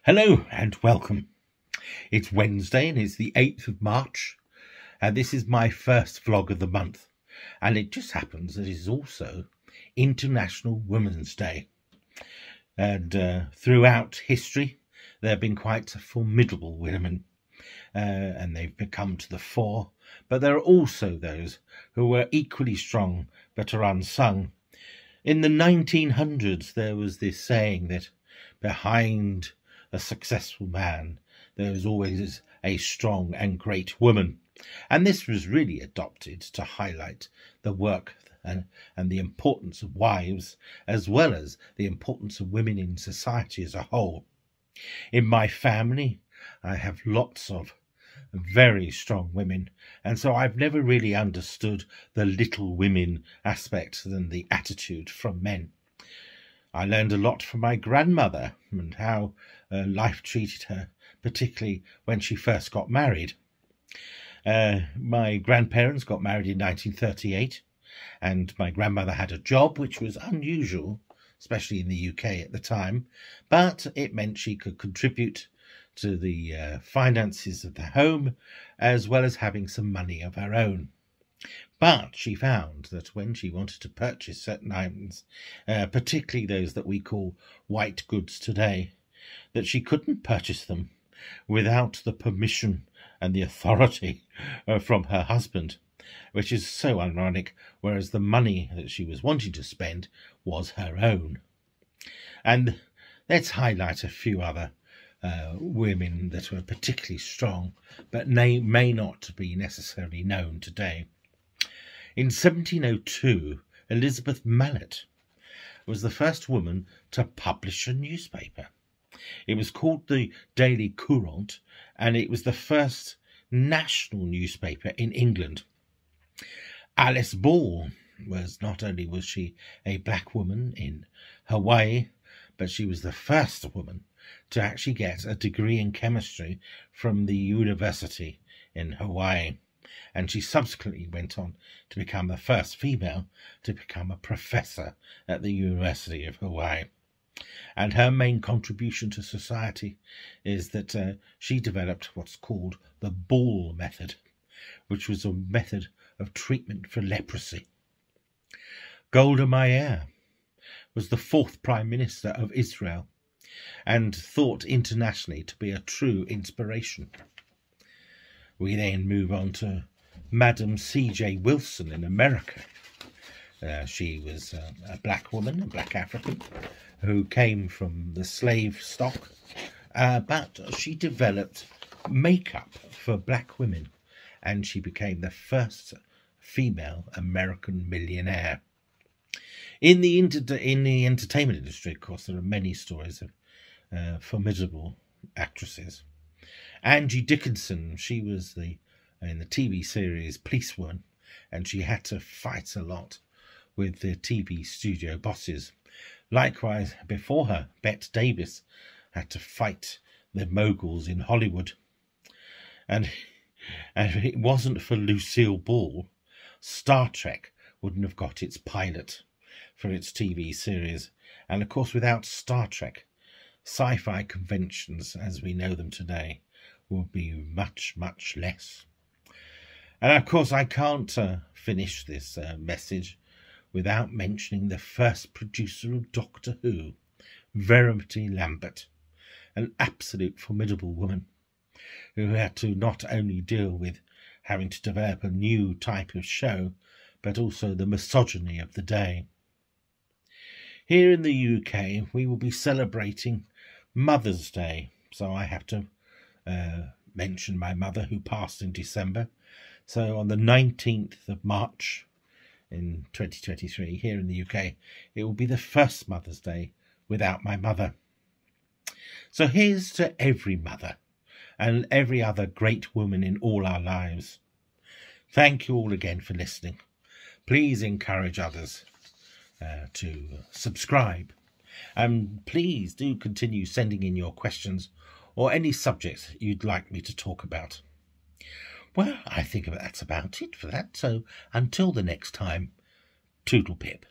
Hello and welcome. It's Wednesday and it's the 8th of March, and this is my first vlog of the month, and it just happens that it is also International Women's Day. And throughout history there have been quite formidable women, and they've become to the fore, but there are also those who were equally strong but are unsung. In the 1900s there was this saying that behind a successful man there is always a strong and great woman, and this was really adopted to highlight the work and the importance of wives, as well as the importance of women in society as a whole. In my family I have lots of very strong women, and so I've never really understood the little women aspect than the attitude from men. I learned a lot from my grandmother and how life treated her, particularly when she first got married. My grandparents got married in 1938, and my grandmother had a job which was unusual, especially in the UK at the time, but it meant she could contribute to the finances of the home, as well as having some money of her own. But she found that when she wanted to purchase certain items, particularly those that we call white goods today, that she couldn't purchase them without the permission and the authority from her husband, which is so ironic, whereas the money that she was wanting to spend was her own. And let's highlight a few other women that were particularly strong, but may not be necessarily known today. In 1702, Elizabeth Mallet was the first woman to publish a newspaper. It was called the Daily Courant, and it was the first national newspaper in England. Alice Ball not only was she a black woman in Hawaii, but she was the first woman to actually get a degree in chemistry from the university in Hawaii. And she subsequently went on to become the first female to become a professor at the University of Hawaii. And her main contribution to society is that she developed what's called the Ball method, which was a method of treatment for leprosy. Golda Meir was the fourth Prime Minister of Israel and thought internationally to be a true inspiration. We then move on to Madam C.J. Wilson in America. She was a black woman, a black African, who came from the slave stock, but she developed makeup for black women, and she became the first female American millionaire. In the entertainment industry, of course, there are many stories of formidable actresses. Angie Dickinson, she was in the TV series Policewoman, and she had to fight a lot with the TV studio bosses. Likewise, before her, Bette Davis had to fight the moguls in Hollywood. And if it wasn't for Lucille Ball, Star Trek wouldn't have got its pilot for its TV series. And of course, without Star Trek, sci-fi conventions as we know them today will be much, much less. And of course, I can't finish this message without mentioning the first producer of Doctor Who, Verity Lambert, an absolute formidable woman who had to not only deal with having to develop a new type of show, but also the misogyny of the day. Here in the UK, we will be celebrating Mother's Day, so I have to mention my mother, who passed in December. So on the 19th of March in 2023, here in the UK, it will be the first Mother's Day without my mother. So here's to every mother and every other great woman in all our lives. Thank you all again for listening. Please encourage others to subscribe, and please do continue sending in your questions or any subjects you'd like me to talk about. Well, I think that's about it for that, so until the next time, toodle pip.